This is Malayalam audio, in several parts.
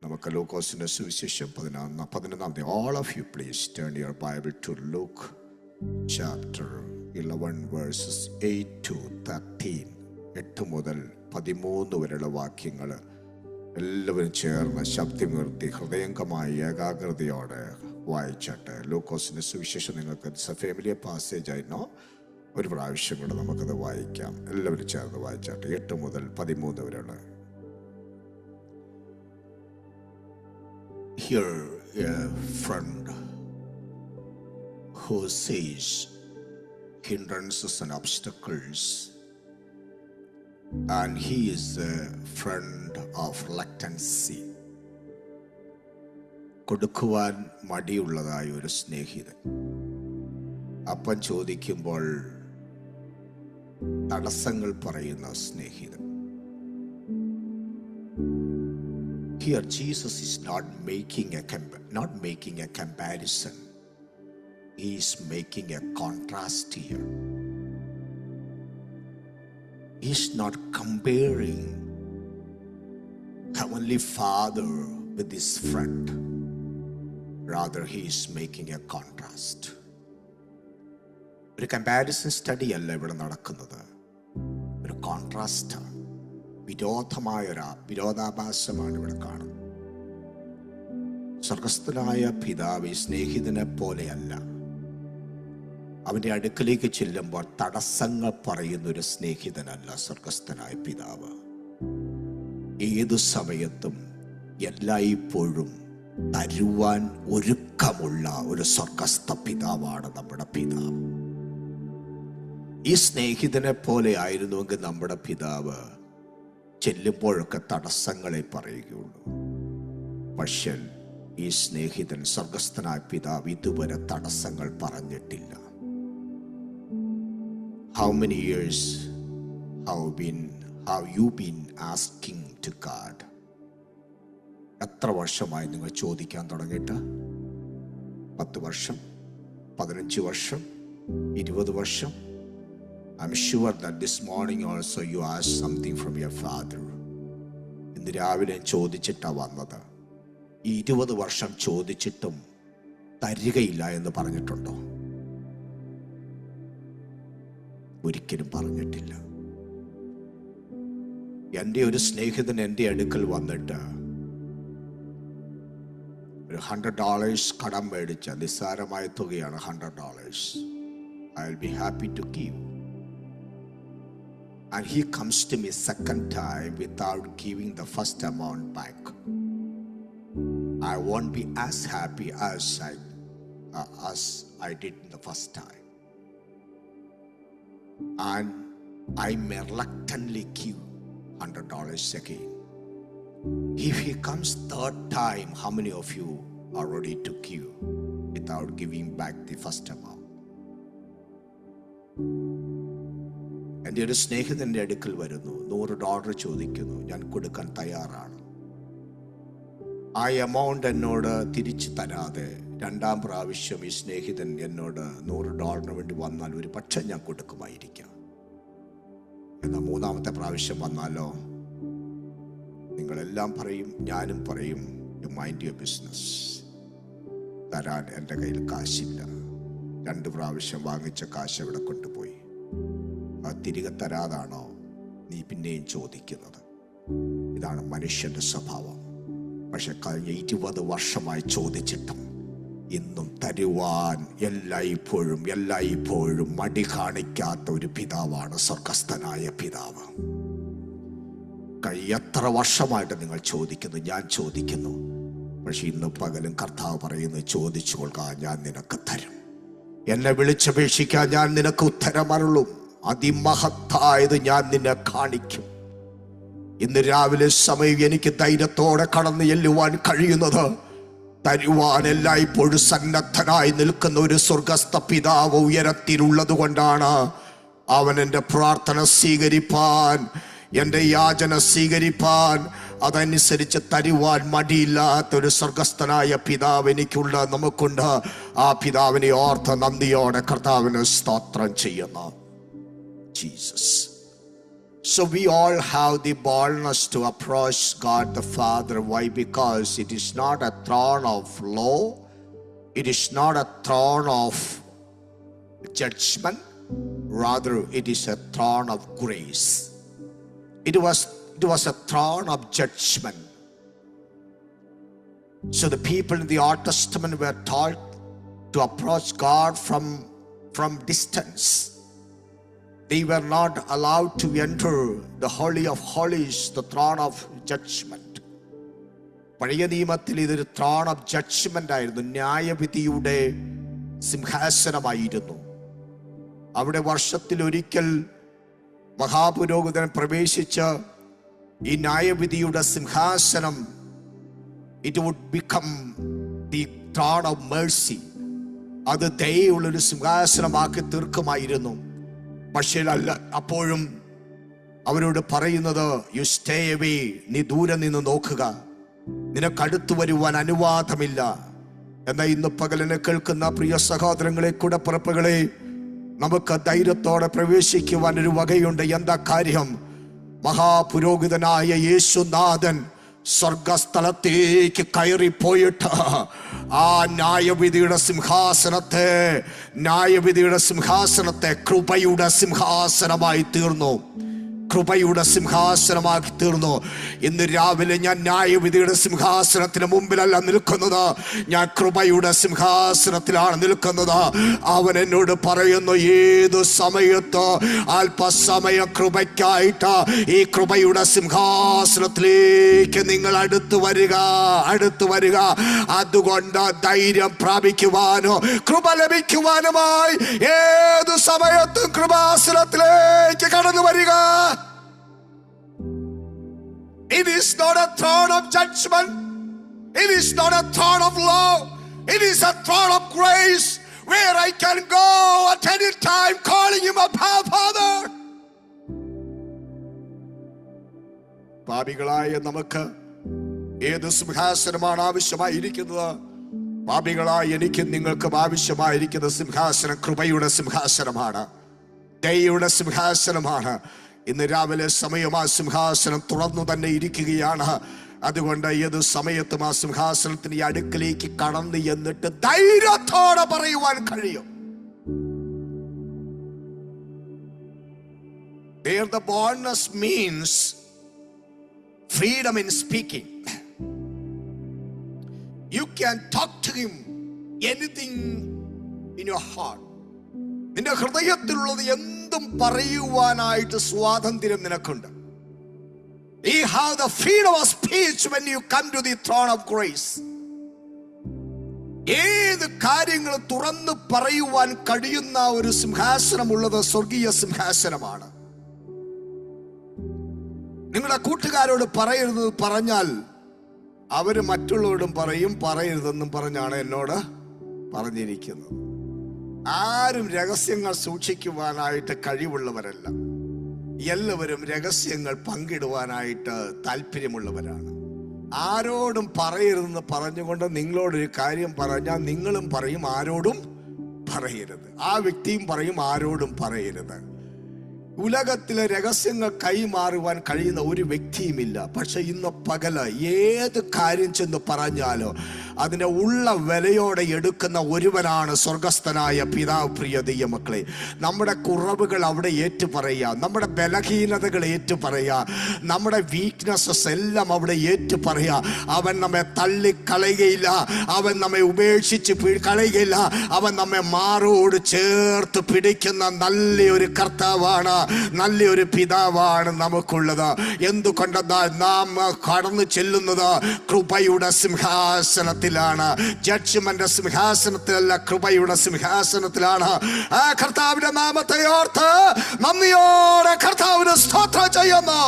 നമുക്ക് ലൂക്കോസിന്റെ സുവിശേഷം 11. All of you please turn your Bible to Luke chapter 11 verses 8 to 13. 8 മുതൽ 13 വരെയുള്ള വാക്യങ്ങൾ എല്ലാവരും ചേർന്ന് ശബ്ദമുയർത്തി ഹൃദയംഗമായി ഏകാഗ്രതയോടെ വായിച്ചട്ടെ. ലൂക്കോസിന്റെ സുവിശേഷം നിങ്ങൾക്ക് ഫാമിലിയർ പാസേജ് ആയിരുന്നോ? ഒരു പ്രാവശ്യം കൂടെ നമുക്കത് വായിക്കാം. എല്ലാവരും ചേർന്ന് വായിച്ചട്ടെ. 8 മുതൽ 13 വരെയുള്ള. Here a friend who sees hindrances and obstacles, and he is a friend of reluctancy. കൊടുക്കുവാൻ മടിയുള്ളതായ ഒരു സ്നേഹിതൻ. അപ്പൻ ചോദിക്കുമ്പോൾ തടസ്സങ്ങൾ പറയുന്ന സ്നേഹിതൻ. Here Jesus is not making a comparison. He is making a contrast here. He is not comparing Heavenly Father with his friend. Rather, he is making a contrast. ഒരു കമ്പാരിസൺ സ്റ്റഡി അല്ല ഇവിടെ നടക്കുന്നത്. ഒരു കോൺട്രാസ്റ്റാണ്. വിരോധാഭാസമാണ് ഇവിടെ കാണുന്നത്. സ്വർഗസ്ഥനായ പിതാവ് സ്നേഹിതനെ പോലെയല്ല. അവന്റെ അടുക്കലേക്ക് ചെല്ലുമ്പോൾ തടസ്സങ്ങൾ പറയുന്ന ഒരു സ്നേഹിതനല്ല സ്വർഗസ്ഥനായ പിതാവ്. ഏതു സമയത്തും എല്ലായ്പ്പോഴും തരുവാൻ ഒരുക്കമുള്ള ഒരു സ്വർഗസ്ഥ പിതാവാണ് നമ്മുടെ പിതാവ്. ഈ സ്നേഹിതനെ പോലെ ആയിരുന്നുവെങ്കിൽ നമ്മുടെ പിതാവ് ചെല്ലുമ്പോഴൊക്കെ തടസ്സങ്ങളെ പറയുകയുള്ളൂ. പക്ഷേ ഈ സ്നേഹിതൻ സ്വർഗസ്ഥനായ പിതാവ് ഇതുവരെ തടസ്സങ്ങൾ പറഞ്ഞിട്ടില്ല. How many years have you been asking to God? എത്ര വർഷമായി നിങ്ങൾ ചോദിക്കാൻ തുടങ്ങിയിട്ട്? 10 വർഷം, 15 വർഷം, 20 വർഷം? I'm sure that this morning also you asked something from your father. ഇന്ന് രാവിലെ ചോദിച്ചിട്ടാ വന്നത്. ഈ 20 വർഷം ചോദിച്ചിട്ടും തരികയില്ല എന്ന് പറഞ്ഞിട്ടുണ്ടോ? ഒരിക്കലും പറഞ്ഞിട്ടില്ല. എൻ്റെ ഒരു സ്നേഹിതൻ എൻ്റെ അടുക്കൽ വന്നിട്ട് ഒരു $100 കടം മേടിച്ച, നിസ്സാരമായ തുകയാണ് $100. I'll be happy to give. And he comes to me second time without giving the first amount back. I won't be as happy as I did the first time. And I may reluctantly give $100 again. If he comes third time, how many of you are ready to give without giving back the first amount? എൻ്റെ ഒരു സ്നേഹിതൻ്റെ അടുക്കൽ വരുന്നു, $100 ചോദിക്കുന്നു. ഞാൻ കൊടുക്കാൻ തയ്യാറാണ്. ആ എമൗണ്ട് എന്നോട് തിരിച്ചു തരാതെ രണ്ടാം പ്രാവശ്യം ഈ സ്നേഹിതൻ എന്നോട് $100 വേണ്ടി വന്നാൽ ഒരു പക്ഷെ ഞാൻ കൊടുക്കുമായിരിക്കാം. എന്നാൽ മൂന്നാമത്തെ പ്രാവശ്യം വന്നാലോ? നിങ്ങളെല്ലാം പറയും, ഞാനും പറയും, യു മൈൻഡ് യുവർ ബിസിനസ്. തരാൻ എൻ്റെ കയ്യിൽ കാശില്ല. 2 പ്രാവശ്യം വാങ്ങിച്ച കാശ് എവിടെ കൊണ്ടുപോയി? അത് തിരികെ തരാതാണോ നീ പിന്നെയും ചോദിക്കുന്നത്? ഇതാണ് മനുഷ്യന്റെ സ്വഭാവം. പക്ഷെ കഴിഞ്ഞ 20 വർഷമായി ചോദിച്ചിട്ടും ഇന്നും തരുവാൻ എല്ലായ്പ്പോഴും മടി കാണിക്കാത്ത ഒരു പിതാവാണ് സ്വർഗസ്ഥനായ പിതാവ്. എത്ര വർഷമായിട്ട് നിങ്ങൾ ചോദിക്കുന്നു, ഞാൻ ചോദിക്കുന്നു. പക്ഷെ ഇന്ന് പകലും കർത്താവ് പറയുന്നു, ചോദിച്ചു കൊള്ളുക, ഞാൻ നിനക്ക് തരും. എന്നെ വിളിച്ചപേക്ഷിക്കാൻ ഞാൻ നിനക്ക് ഉത്തരമരുളും. അതിമഹത്തായത് ഞാൻ നിന്നെ കാണിക്കും. ഇന്ന് രാവിലെ സമയം എനിക്ക് ധൈര്യത്തോടെ കടന്നു ചെല്ലുവാൻ കഴിയുന്നത് തരുവാൻ എല്ലായ്പ്പോഴും സന്നദ്ധനായി നിൽക്കുന്ന ഒരു സ്വർഗസ്ഥ പിതാവ് ഉയരത്തിലുള്ളത് കൊണ്ടാണ്. അവൻ എൻ്റെ പ്രാർത്ഥന സ്വീകരിപ്പാൻ, എൻ്റെ യാചന സ്വീകരിപ്പാൻ, അതനുസരിച്ച് തരുവാൻ മടിയില്ലാത്തൊരു സ്വർഗസ്ഥനായ പിതാവ് എനിക്കുണ്ട്, നമുക്കുണ്ട്. ആ പിതാവിനെ ഓർത്ത് നന്ദിയോടെ കർത്താവിന് സ്തോത്രം ചെയ്യുന്നു. Jesus So we all have the boldness to approach God the Father. Why? Because it is not a throne of law. It is not a throne of judgment. Rather, it is a throne of grace. It was a throne of judgment. So the people in the Old Testament were taught to approach God from distance. They were not allowed to enter the Holy of Holies, the throne of judgment. പഴയ നിയമത്തിൽ ഇതൊരു ത്രോൺ ഓഫ് ജഡ്ജ്മെന്റ് ആയിരുന്നു, ന്യായവിധിയുടെ സിംഹാസനമായിരുന്നു. അവിടെ വർഷത്തിലൊരിക്കൽ മഹാപുരോഹിതൻ പ്രവേശിച്ച് ഈ ന്യായവിധിയുടെ സിംഹാസനം, it would become the throne of mercy, അത് ദയയുള്ളൊരു സിംഹാസനമാക്കി തീർക്കുമായിരുന്നു. പക്ഷേ അല്ല, അപ്പോഴും അവരോട് പറയുന്നത്, യു സ്റ്റേ അവേ, നീ ദൂരെ നിന്ന് നോക്കുക, നിനക്കടുത്തു വരുവാൻ അനുവാദമില്ല. എന്നാൽ ഇന്ന് പകലിനെ കേൾക്കുന്ന പ്രിയ സഹോദരങ്ങളെ, കൂടപ്പിറപ്പുകളെ, നമുക്ക് ധൈര്യത്തോടെ പ്രവേശിക്കുവാൻ ഒരു വകയുണ്ട്. എന്താ കാര്യം? മഹാപുരോഹിതനായ യേശുനാഥൻ സ്വർഗസ്ഥലത്തേക്ക് കയറിപ്പോയിട്ട് ആ ന്യായവിധിയുടെ സിംഹാസനത്തെ കൃപയുടെ സിംഹാസനമായി തീർന്നു. കൃപയുടെ സിംഹാസനമാക്കി തീർന്നു. ഇന്ന് രാവിലെ ഞാൻ ന്യായവിധിയുടെ സിംഹാസനത്തിന് മുമ്പിലല്ല നിൽക്കുന്നത്, ഞാൻ കൃപയുടെ സിംഹാസനത്തിലാണ് നിൽക്കുന്നത്. അവൻ എന്നോട് പറയുന്നു, ഏതു സമയത്ത് അല്പസമയ കൃപയ്ക്കായിട്ട് ഈ കൃപയുടെ സിംഹാസനത്തിലേക്ക് നിങ്ങൾ അടുത്തു വരിക. അതുകൊണ്ട് ധൈര്യം പ്രാപിക്കുവാനോ കൃപ ലഭിക്കുവാനുമായി ഏതു സമയത്തും കൃപാസനത്തിലേക്ക് കടന്നു വരിക. It is not a throne of judgment. It is not a throne of law. It is a throne of grace where I can go at any time calling him a Father. പാപികളായ നമുക്ക് ഏത് സിംഹാസനമാണ് ആവശ്യമായിരിക്കുന്നത്? പാപികളായ എനിക്കും നിങ്ങൾക്കും ആവശ്യമായിരിക്കുന്ന സിംഹാസനം കൃപയുടെ സിംഹാസനമാണ്, ദയയുടെ സിംഹാസനമാണ്. ഇന്ന് രാവിലെ സമയം ആ സിംഹാസനം തുറന്നു തന്നെ ഇരിക്കുകയാണ്. അതുകൊണ്ട് ഏത് സമയത്തും ആ സിംഹാസനത്തിന് ഈ അടുക്കിലേക്ക് കടന്നു എന്നിട്ട് ധൈര്യത്തോടെ പറയുവാൻ കഴിയും. There the boldness means freedom in speaking. You can talk to him anything in your heart. നിന്റെ ഹൃദയത്തിലുള്ളത് എന്തും പറയുവാനായിട്ട് സ്വാതന്ത്ര്യം നിനക്കുണ്ട്. You have the freedom of speech when you come to the throne of grace. ഏത് കാര്യങ്ങളും തുറന്നു പറയുവാൻ കഴിയുന്ന ഒരു സിംഹാസനമുള്ളത് സ്വർഗീയ സിംഹാസനമാണ്. നിങ്ങളുടെ കൂട്ടുകാരോട് പറയരുത് പറഞ്ഞാൽ അവര് മറ്റുള്ളവരോടും പറയും, പറയരുതെന്നും പറഞ്ഞാണ് എന്നോട് പറഞ്ഞിരിക്കുന്നത്. ആരും രഹസ്യങ്ങൾ സൂക്ഷിക്കുവാനായിട്ട് കഴിവുള്ളവരല്ല. എല്ലാവരും രഹസ്യങ്ങൾ പങ്കിടുവാനായിട്ട് താല്പര്യമുള്ളവരാണ്. ആരോടും പറയരുതെന്ന് പറഞ്ഞുകൊണ്ട് നിങ്ങളോടൊരു കാര്യം പറഞ്ഞാൽ നിങ്ങളും പറയും ആരോടും പറയരുത്. ആ വ്യക്തിയും പറയും ആരോടും പറയരുത്. ഉലകത്തിലെ രഹസ്യങ്ങൾ കൈമാറുവാൻ കഴിയുന്ന ഒരു വ്യക്തിയുമില്ല. പക്ഷെ ഇന്ന് പകല് ഏത് കാര്യം ചെന്ന് പറഞ്ഞാലോ അതിൻ്റെ ഉള്ള വിലയോടെ എടുക്കുന്ന ഒരുവനാണ് സ്വർഗസ്ഥനായ പിതാവ്. പ്രിയ ദൈവമക്കളെ, നമ്മുടെ കുറവുകൾ അവിടെ ഏറ്റുപറയുക, നമ്മുടെ ബലഹീനതകൾ ഏറ്റുപറയുക, നമ്മുടെ വീക്ക്നെസ്സസ് എല്ലാം അവിടെ ഏറ്റുപറയുക. അവൻ നമ്മെ തള്ളിക്കളയുകയില്ല, അവൻ നമ്മെ ഉപേക്ഷിച്ച് കളയുകയില്ല. അവൻ നമ്മെ മാറോട് ചേർത്ത് പിടിക്കുന്ന നല്ലൊരു കർത്താവാണ്, നല്ലൊരു പിതാവാണ് നമുക്കുള്ളത്. എന്തുകൊണ്ടെന്നാൽ നാം കടന്നു ചെല്ലുന്നത് കൃപയുടെ സിംഹാസനത്തിലാണ്. ജഡ്ജ്മെന്റ് സിംഹാസനത്തിലല്ല, കൃപയുടെ സിംഹാസനത്തിലാണ്. ആ കർത്താവിന്റെ നാമത്തെ ഓർത്ത് നന്ദിയോടെ കർത്താവിന് സ്തോത്രം ചെയ്യുന്നു.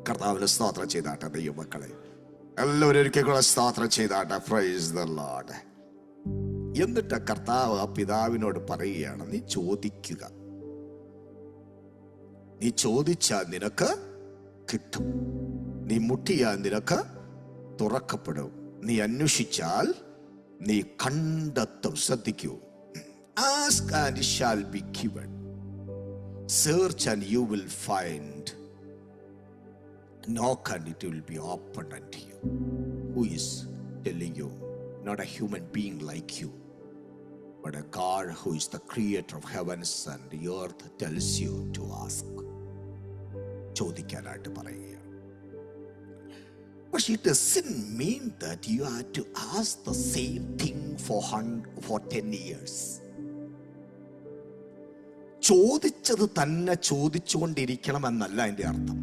കർത്താവിന് സ്തോത്രം ചെയ്താട്ടെ ദൈവമക്കളെ, എല്ലാവരും ഒരിക്കൽ കൂടെ സ്തോത്രം ചെയ്താട്ടെ. Praise the Lord. എന്നിട്ട് കർത്താവ് ആ പിതാവിനോട് പറയുകയാണ്, നീ ചോദിക്കുക, നീ ചോദിച്ചാൽ നിനക്ക് കിട്ടും, നീ മുട്ടിയാൽ നിനക്ക് തുറക്കപ്പെടും, നീ അന്വേഷിച്ചാൽ നീ കണ്ടെത്തും. ശ്രദ്ധിക്കൂ, ask and it shall be given. Search and you will find. Knock and it will be opened unto you. Who is telling you? Not a human being like you, but a God who is the creator of heavens and the earth tells you to ask. ചോദിക്കാനായിട്ട് പറയുകയാണ്. But it doesn't mean that you have to ask the same thing for 10 years. ചോദിച്ചത് തന്നെ ചോദിച്ചുകൊണ്ടിരിക്കണമെന്നല്ല അതിന്റെ അർത്ഥം.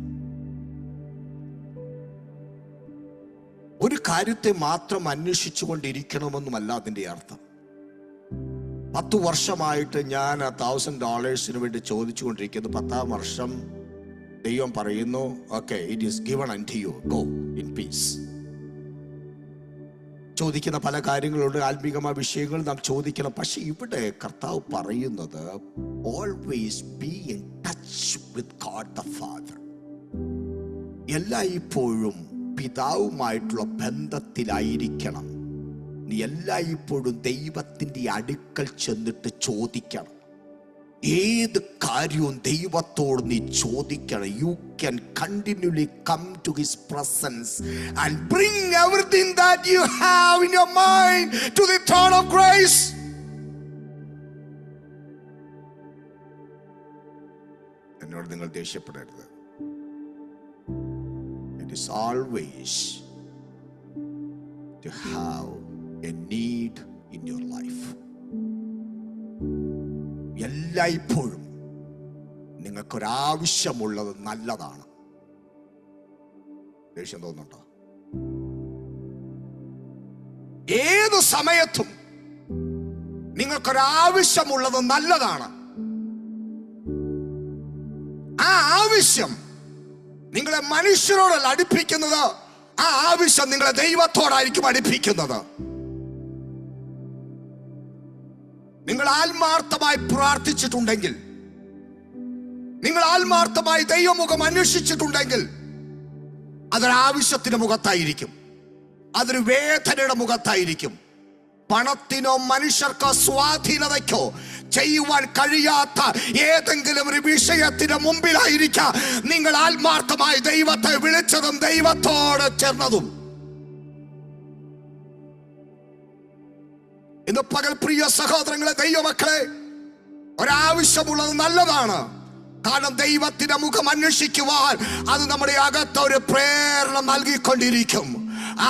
ഒരു കാര്യത്തെ മാത്രം അന്വേഷിച്ചു കൊണ്ടിരിക്കണമെന്നുമല്ല അതിന്റെ അർത്ഥം. 10 വർഷമായിട്ട് ഞാൻ $1,000 വേണ്ടി ചോദിച്ചു കൊണ്ടിരിക്കുന്നു. 10ാം വർഷം ദൈവം പറയുന്നു, okay, it is given unto you, go in peace. ചോദിക്കുന്ന പല കാര്യങ്ങളുണ്ട്, ആത്മീകമായ വിഷയങ്ങൾ നാം ചോദിക്കണം. പക്ഷെ ഇവിടെ കർത്താവ് പറയുന്നത് always be in touch with God the father. എല്ലായ്പ്പോഴും പിതാവുമായിട്ടുള്ള ബന്ധത്തിലായിരിക്കണം. നീ എല്ലായ്പ്പോഴും ദൈവത്തിന്റെ അടുക്കൽ ചെന്നിട്ട് ചോദിക്കണം. ഏത് കാര്യവും ദൈവത്തോട് നീ ചോദിക്കണം. You can continually come to his presence and bring everything that you have in your mind to the throne of grace. എന്നോട് നിങ്ങൾ ദേഷ്യപ്പെടരുത്. It is always to have a need in your life. എല്ലായ്പ്പോഴും നിങ്ങൾക്കൊരാവശ്യമുള്ളത് നല്ലതാണ്. ദേഷ്യം തോന്നുന്നുണ്ടോ? ഏത് സമയത്തും നിങ്ങൾക്കൊരാവശ്യമുള്ളത് നല്ലതാണ്. ആ ആവശ്യം നിങ്ങളെ മനുഷ്യരോടല്ല അടുപ്പിക്കുന്നത്, ആ ആവശ്യം നിങ്ങളെ ദൈവത്തോടായിരിക്കും അടുപ്പിക്കുന്നത്. നിങ്ങൾ ആത്മാർത്ഥമായി പ്രാർത്ഥിച്ചിട്ടുണ്ടെങ്കിൽ, നിങ്ങൾ ആത്മാർത്ഥമായി ദൈവമുഖം അന്വേഷിച്ചിട്ടുണ്ടെങ്കിൽ, അതൊരാവശ്യത്തിന്റെ മുഖത്തായിരിക്കും, അതൊരു വേദനയുടെ മുഖത്തായിരിക്കും. പണത്തിനോ മനുഷ്യർക്കോ സ്വാധീനതയ്ക്കോ ചെയ്യുവാൻ കഴിയാത്ത ഏതെങ്കിലും ഒരു വിഷയത്തിന് മുമ്പിലായിരിക്കാം നിങ്ങൾ ആത്മാർത്ഥമായി ദൈവത്തെ വിളിച്ചതും ദൈവത്തോട് ചേർന്നതും. ഇന്ന് പകൽ പ്രിയ സഹോദരങ്ങളെ, ദൈവമക്കളെ, ഒരാവശ്യമുള്ളത് നല്ലതാണ്. കാരണം ദൈവത്തിന്റെ മുഖം അന്വേഷിക്കുവാൻ അത് നമ്മുടെ അകത്ത് ഒരു പ്രേരണ നൽകിക്കൊണ്ടിരിക്കും.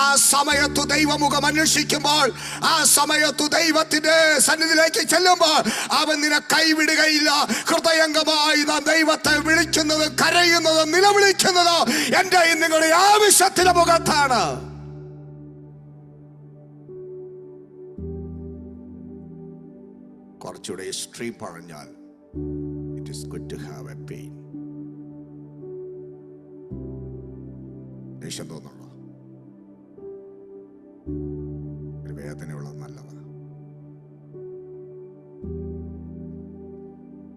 ആ സമയത്ത് ദൈവമുഖം അന്വേഷിക്കുമ്പോൾ, ആ സമയത്ത് ദൈവത്തിന്റെ സന്നിധിയിലേക്ക് ചെല്ലുമ്പോൾ അവൻ നിന്നെ കൈവിടുകയില്ല. ഹൃദയംഗമായി നാം ദൈവത്തെ വിളിക്കുന്നത്, കരയുന്നത്, നിലവിളിക്കുന്നത് എന്റെ നിങ്ങളുടെ ആവശ്യത്തിന്റെ മുഖത്താണ്. കുറച്ചുകൂടെ എക്സ്ട്രീം പറഞ്ഞാൽ, it is good to have a pain. ദേഷ്യം തോന്നുന്നുണ്ടോ? ഒരു വേദനയുള്ളത് നല്ലതാണ്.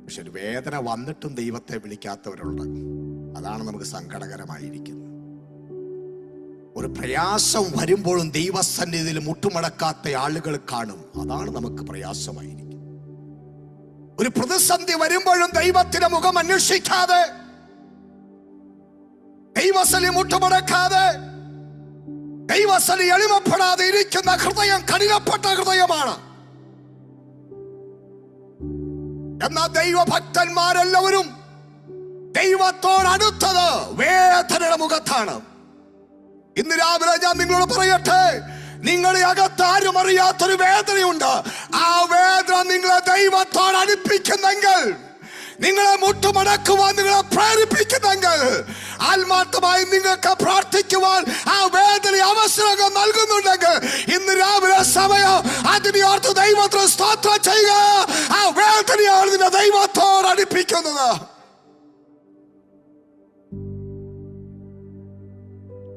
പക്ഷെ ഒരു വേദന വന്നിട്ടും ദൈവത്തെ വിളിക്കാത്തവരുണ്ട്. അതാണ് നമുക്ക് സങ്കടകരമായിരിക്കുന്നത്. ഒരു പ്രയാസം വരുമ്പോഴും ദൈവസന്നിധിയിൽ മുട്ടുമടക്കാത്ത ആളുകൾ കാണും. അതാണ് നമുക്ക് പ്രയാസമായിരിക്കും. ഒരു പ്രതിസന്ധി വരുമ്പോഴും ദൈവത്തിന്റെ മുഖം അന്വേഷിക്കാതെ, ദൈവസന്നിധി മുട്ടുമടക്കാതെ, ദൈവസന്നിധി എളിമപ്പെടാതെ ഇരിക്കുന്ന ഹൃദയം കഠിനപ്പെട്ട ഹൃദയമാണ്. എന്നാൽ ദൈവഭക്തന്മാരെല്ലാവരും ദൈവത്തോടടുത്തത് വേദനയുടെ മുഖത്താണ്. ഇന്ന് രാവിലെ ഞാൻ നിങ്ങളോട് പറയട്ടെ, നിങ്ങളെ അകത്ത് ആരും അറിയാത്തൊരു വേദനയുണ്ട്. ആ വേദന നിങ്ങളെ ദൈവത്തോട് അടുപ്പിക്കുന്നെങ്കിൽ, നിങ്ങളെ മുട്ടുമടക്കുവാൻ നിങ്ങളെ പ്രേരിപ്പിക്കുന്നെങ്കിൽ, ആത്മാർത്ഥമായി നിങ്ങൾക്ക് പ്രാർത്ഥിക്കുവാൻ ആ വേദന അവസരം നൽകുന്നുണ്ടെങ്കിൽ, ഇന്ന് രാവിലെ സമയം അതിനെ ഓർത്ത് ദൈവത്തിന് സ്തോത്രം ചെയ്യുക. ആ വേദനയാണ് നിന്നെ ദൈവത്തോട് അടുപ്പിക്കുന്നത്.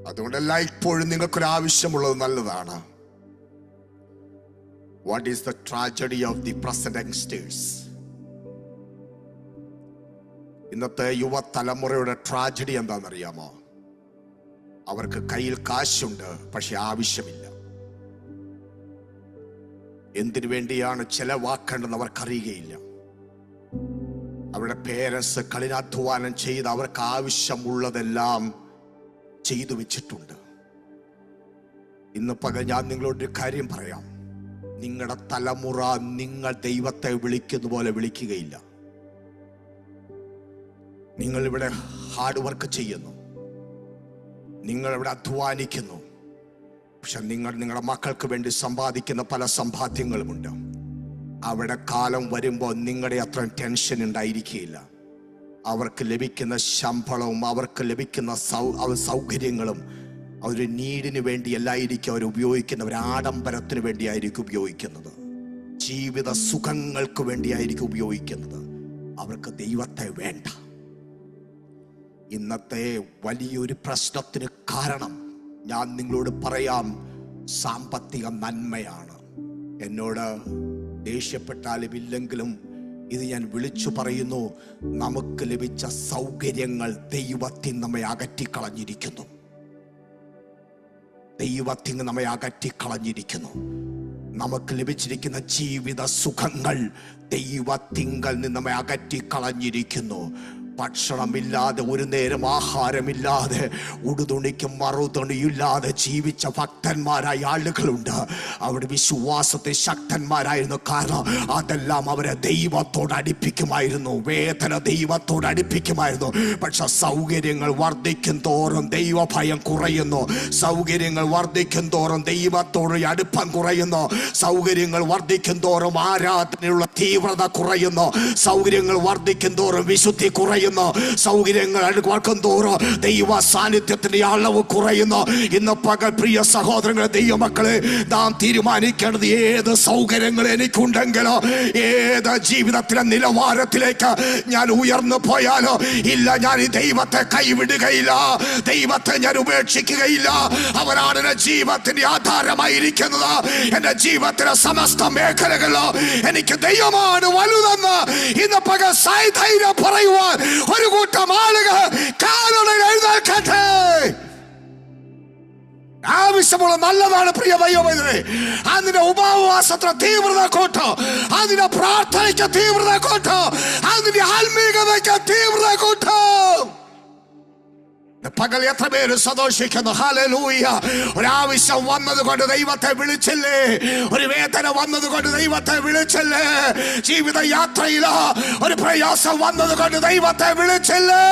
അതുകൊണ്ടല്ല ഇപ്പോഴും നിങ്ങൾക്കൊരാവശ്യമുള്ളത് നല്ലതാണ്. What is the tragedy of the present youngsters? ഇന്നത്തെ യുവതലമുറയുടെ ട്രാജഡി എന്താണെന്നറിയാമോ? അവർക്ക് കയ്യിൽ കാശുണ്ട്, പക്ഷെ ആവശ്യമില്ല. എന്തിനു വേണ്ടിയാണ് ചെലവാക്കേണ്ടതെന്ന് അവർക്കറിയുകയില്ല. അവരുടെ പേരൻസ് കഠിനാധ്വാനം ചെയ്ത് അവർക്ക് ആവശ്യമുള്ളതെല്ലാം ചെയ്തു വെച്ചിട്ടുണ്ട്. ഇന്ന് പകൽ ഞാൻ നിങ്ങളോടൊരു കാര്യം പറയാം. നിങ്ങളുടെ തലമുറ നിങ്ങൾ ദൈവത്തെ വിളിക്കുന്ന പോലെ വിളിക്കുകയില്ല. നിങ്ങളിവിടെ ഹാർഡ് വർക്ക് ചെയ്യുന്നു, നിങ്ങളിവിടെ അധ്വാനിക്കുന്നു. പക്ഷെ നിങ്ങളുടെ മക്കൾക്ക് വേണ്ടി സമ്പാദിക്കുന്ന പല സമ്പാദ്യങ്ങളുമുണ്ട്. അവിടെ കാലം വരുമ്പോൾ നിങ്ങളുടെ അത്ര ടെൻഷൻ ഉണ്ടായിരിക്കുകയില്ല. അവർക്ക് ലഭിക്കുന്ന ശമ്പളവും അവർക്ക് ലഭിക്കുന്ന സൗകര്യങ്ങളും ഒരു നീഡിന് വേണ്ടിയല്ലായിരിക്കും അവർ ഉപയോഗിക്കുന്നവർ. ആഡംബരത്തിന് വേണ്ടിയായിരിക്കും ഉപയോഗിക്കുന്നത്. ജീവിത സുഖങ്ങൾക്ക് വേണ്ടിയായിരിക്കും ഉപയോഗിക്കുന്നത്. അവർക്ക് ദൈവത്തെ വേണ്ട. ഇന്നത്തെ വലിയൊരു പ്രശ്നത്തിന് കാരണം ഞാൻ നിങ്ങളോട് പറയാം, സാമ്പത്തിക നന്മയാണ്. എന്നോട് ദേഷ്യപ്പെട്ടാലും ഇല്ലെങ്കിലും ഇത് ഞാൻ വിളിച്ചു പറയുന്നു. നമുക്ക് ലഭിച്ച സൗകര്യങ്ങൾ ദൈവത്തിൽ നമ്മെ അകറ്റിക്കളഞ്ഞിരിക്കുന്നു. ദൈവത്തിൽ നമ്മെ അകറ്റിക്കളഞ്ഞിരിക്കുന്നു. നമുക്ക് ലഭിച്ചിരിക്കുന്ന ജീവിത സുഖങ്ങൾ ദൈവത്തിങ്കൽ നിന്ന് നമ്മെ അകറ്റിക്കളഞ്ഞിരിക്കുന്നു. ഭക്ഷണമില്ലാതെ, ഒരു നേരം ആഹാരമില്ലാതെ, ഉടുതുണിക്കും മറുതുണിയില്ലാതെ ജീവിച്ച ഭക്തന്മാരായ ആളുകളുണ്ട്. അവിടെ വിശ്വാസത്തെ ശക്തന്മാരായിരുന്നു. കാരണം അതെല്ലാം അവരെ ദൈവത്തോട് അടുപ്പിക്കുമായിരുന്നു. വേദന ദൈവത്തോട് അടുപ്പിക്കുമായിരുന്നു. പക്ഷെ സൗകര്യങ്ങൾ വർദ്ധിക്കും തോറും ദൈവഭയം കുറയുന്നു. സൗകര്യങ്ങൾ വർദ്ധിക്കും തോറും ദൈവത്തോട് അടുപ്പം കുറയുന്നു. സൗകര്യങ്ങൾ വർദ്ധിക്കും തോറും ആരാധനയുള്ള തീവ്രത കുറയുന്നു. സൗകര്യങ്ങൾ വർദ്ധിക്കും തോറും വിശുദ്ധി കുറയുന്നു. സൗകര്യങ്ങൾ അടുക്കും തോറും ദൈവ സാന്നിധ്യത്തിന്റെ അളവ് കുറയുന്നു. ഇന്ന് പകൽ പ്രിയ സഹോദരങ്ങളെ, ദൈവമക്കളെ, നാം തീരുമാനിക്കേണ്ടത് ഏത് സൗകര്യങ്ങൾ എനിക്കുണ്ടെങ്കിലോ, ഏത് ജീവിതത്തിലെ നിലവാരത്തിലേക്ക് ഞാൻ ഉയർന്നു പോയാലോ ഇല്ല, ഞാൻ ഈ ദൈവത്തെ കൈവിടുകയില്ല. ദൈവത്തെ ഞാൻ ഉപേക്ഷിക്കുകയില്ല. അവനാണ് എന്റെ ജീവിതത്തിന്റെ ആധാരമായിരിക്കുന്നത്. എന്റെ ജീവിതത്തിലെ സമസ്ത മേഖലകളിലോ എനിക്ക് ദൈവമാണ് വലുതെന്ന് ഇന്ന് പകൽ സൈധൈര്യം പറയുവാൻ ഒരു കൂട്ടം ആളുകൾ കാലുകളിൽ എഴുന്നേൽക്കട്ടെ. ആവശ്യമുള്ള നല്ലതാണ് പ്രിയ ദൈവമേ. അതിന്റെ ഉപവാസത്തിന് തീവ്രത കൂട്ടോ, അതിന്റെ പ്രാർത്ഥനയ്ക്ക് തീവ്രത കൂട്ടോ, അതിന്റെ ആത്മീകതയ്ക്ക് തീവ്രത കൂട്ടോ. പകൽ എത്ര പേര് സന്തോഷിക്കുന്നു. ഹല്ലേലൂയ. ഒരാവശ്യം വന്നതുകൊണ്ട് ദൈവത്തെ വിളിച്ചില്ലേ? ഒരു വേദന വന്നതുകൊണ്ട് ദൈവത്തെ വിളിച്ചില്ലേ? ജീവിത യാത്രയിലോ ഒരു പ്രയാസം വന്നതുകൊണ്ട് ദൈവത്തെ വിളിച്ചില്ലേ?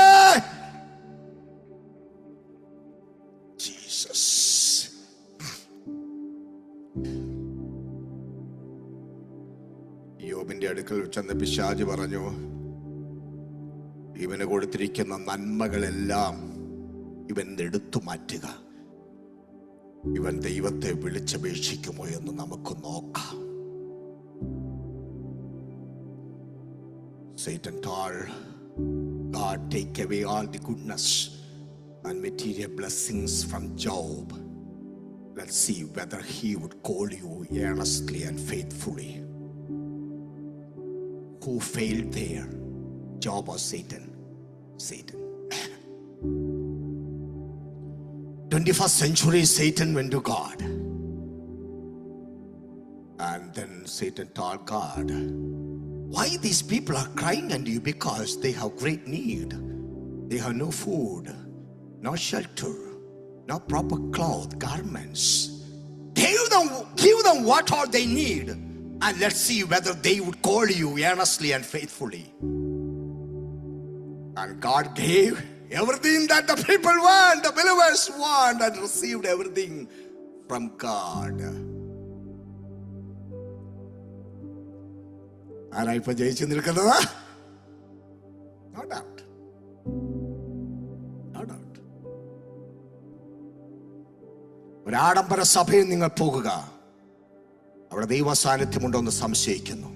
ജീസസ്. യോബിന്റെ അടുക്കൽ ചെന്ന് പിശാച് പറഞ്ഞു, ഇവന് കൊടുത്തിരിക്കുന്ന നന്മകളെല്ലാം ഇവൻ എടുത്തു മാറ്റുക. ഇവൻ ദൈവത്തെ വിളിച്ചപേക്ഷിക്കുമോ എന്ന് നമുക്ക് നോക്കാം. Satan told God, take away all the goodness and material blessings from Job. Let's see whether he would call you earnestly and faithfully. Who failed there? Job or Satan? Satan. 21st century, Satan went to God. And then Satan told God, why these people are crying unto you? Because they have great need. They have no food, no shelter, no proper cloth, garments. Give them what all they need, and let's see whether they would call you earnestly and faithfully. And God gave everything that the people want, the believers want, and received everything from God. ആരാ ഇപ്പൊ ജയിച്ചു നിൽക്കുന്നത്? No doubt. No doubt. ഒരാഡംബര സഭയിൽ നിങ്ങൾ പോകുക, അവിടെ ദൈവ സാന്നിധ്യമുണ്ടോ എന്ന് സംശയിക്കുന്നു.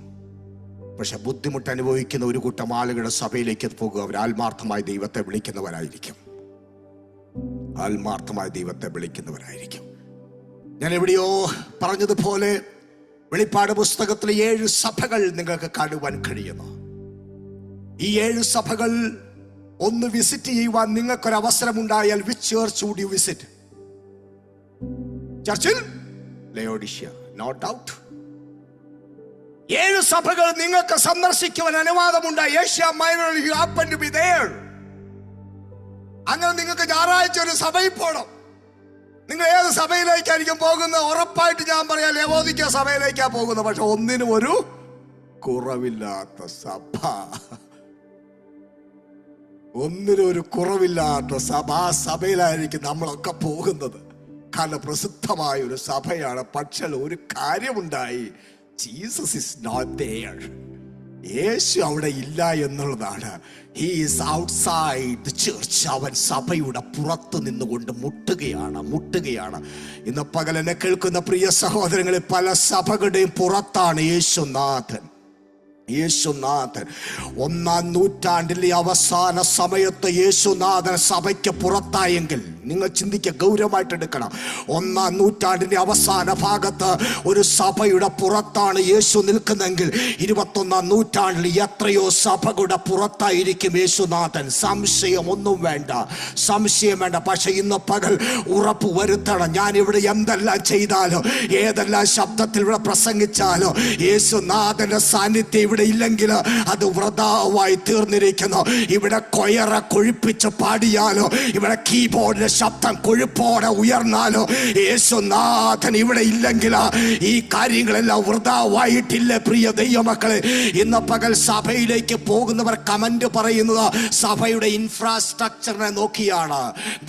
പക്ഷെ ബുദ്ധിമുട്ട് അനുഭവിക്കുന്ന ഒരു കൂട്ടം ആളുകളുടെ സഭയിലേക്ക് പോകുക, അവർ ആത്മാർത്ഥമായി ദൈവത്തെ വിളിക്കുന്നവരായിരിക്കും. ആത്മാർത്ഥമായി ദൈവത്തെ വിളിക്കുന്നവരായിരിക്കും. ഞാൻ എവിടെയോ പറഞ്ഞതുപോലെ വെളിപ്പാട് പുസ്തകത്തിലെ 7 സഭകൾ നിങ്ങൾക്ക് കാണുവാൻ കഴിയുന്നു. ഈ 7 സഭകൾ ഒന്ന് വിസിറ്റ് ചെയ്യുവാൻ നിങ്ങൾക്കൊരു അവസരം ഉണ്ടായാൽ, which church would you visit? ചർച്ചിൽ ലയോഡിഷ്യ, നോ ഡൗട്ട്. 7 സഭകൾ നിങ്ങൾക്ക് സന്ദർശിക്കുവാൻ അനുവാദമുണ്ടായി. Asia Minor, you happen to be there. അങ്ങനെ നിങ്ങൾക്ക് ഞായറാഴ്ച ഒരു സഭയിൽ പോകണം. നിങ്ങൾ ഏത് സഭയിലേക്കായിരിക്കും പോകുന്നത്? ഉറപ്പായിട്ട് ഞാൻ പറയാം, ലവോദിക്ക സഭയിലേക്കാണ് പോകുന്നത്. പക്ഷെ ഒന്നിനും ഒരു കുറവില്ലാത്ത സഭ, ഒന്നിനും ഒരു കുറവില്ലാത്ത സഭ. ആ സഭയിലായിരിക്കും നമ്മളൊക്കെ പോകുന്നത്. കാരണം പ്രസിദ്ധമായ ഒരു സഭയാണ്. പക്ഷെ ഒരു കാര്യമുണ്ടായി, ജീസസ് ഇസ് നോട്ട് ദേർ. യേശു അവിടെ ഇല്ല എന്നുള്ളതാണ്. He is outside the church. അവൻ സഭയുടെ പുറത്ത് നിന്നുകൊണ്ട് മുട്ടുകയാണ്. ഇന്ന് പകലെന്നെ കേൾക്കുന്ന പ്രിയ സഹോദരങ്ങളെ, പല സഭകളുടെയും പുറത്താണ് യേശുനാഥൻ. 1-ാം നൂറ്റാണ്ടിലെ അവസാന സമയത്ത് യേശുനാഥൻ സഭയ്ക്ക് പുറത്തായെങ്കിൽ നിങ്ങൾ ചിന്തിക്കുക, ഗൗരവമായിട്ട് എടുക്കണം. 1-ാം നൂറ്റാണ്ടിന്റെ അവസാന ഭാഗത്ത് ഒരു സഭയുടെ പുറത്താണ് യേശു നിൽക്കുന്നെങ്കിൽ 21-ാം നൂറ്റാണ്ടിൽ എത്രയോ സഭകളുടെ പുറത്തായിരിക്കും യേശുനാഥൻ. സംശയം വേണ്ട. പക്ഷെ ഇന്ന് പകൽ ഉറപ്പ് വരുത്തണം, ഞാൻ ഇവിടെ എന്തെല്ലാം ചെയ്താലോ, ഏതെല്ലാം ശബ്ദത്തിൽ ഇവിടെ പ്രസംഗിച്ചാലോ, യേശുനാഥന്റെ സാന്നിധ്യം ഇവിടെ ഇല്ലെങ്കിൽ അത് വൃഥാവായി തീർന്നിരിക്കുന്നു. ഇവിടെ കൊയറ കൊഴുപ്പിച്ച് പാടിയാലോ, ഇവിടെ കീബോർഡിന്റെ ശബ്ദം കൊഴുപ്പോടെ ഉയർന്നാലോ, യേശുനാഥൻ ഇവിടെ ഇല്ലെങ്കിൽ ഈ കാര്യങ്ങളെല്ലാം വൃഥാവായിട്ടില്ല. പ്രിയ ദൈവമക്കളെ, ഇന്ന് പകൽ സഭയിലേക്ക് പോകുന്നവർ കമന്റ് പറയുന്നത് സഭയുടെ ഇൻഫ്രാസ്ട്രക്ചറിനെ നോക്കിയാണ്.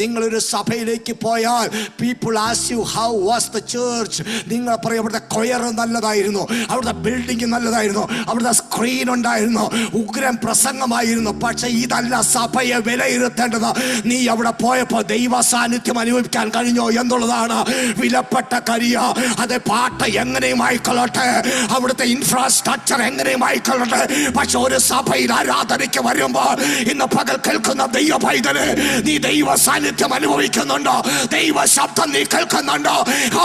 നിങ്ങളൊരു സഭയിലേക്ക് പോയാൽ people ask you how was the church. നിങ്ങൾ പറയും അവിടുത്തെ കൊയർ നല്ലതായിരുന്നു, അവിടുത്തെ ബിൽഡിംഗ് നല്ലതായിരുന്നു, അവിടുത്തെ സ്ക്രീൻ ഉണ്ടായിരുന്നു, ഉഗ്രം പ്രസംഗമായിരുന്നു. പക്ഷെ ഇതല്ല സഭയെ വിലയിരുത്തേണ്ടത്. നീ അവിടെ പോയപ്പോൾ ദൈവ സാന്നിധ്യം അനുഭവിക്കാൻ കഴിഞ്ഞോ എന്നുള്ളതാണ് വിലപ്പെട്ട കാര്യം. അത് പാട്ട് എങ്ങനെയുമായിക്കൊള്ളട്ടെ, അവിടുത്തെ ഇൻഫ്രാസ്ട്രക്ചർ എങ്ങനെയുമായിക്കൊള്ളട്ടെ, പക്ഷെ ഒരു സഭയിൽ ആരാധനയ്ക്ക് വരുമ്പോൾ ഇന്ന് പകൽ കേൾക്കുന്ന ദൈവ പൈതല്, നീ ദൈവ സാന്നിധ്യം അനുഭവിക്കുന്നുണ്ടോ? ദൈവ ശബ്ദം നീ കേൾക്കുന്നുണ്ടോ?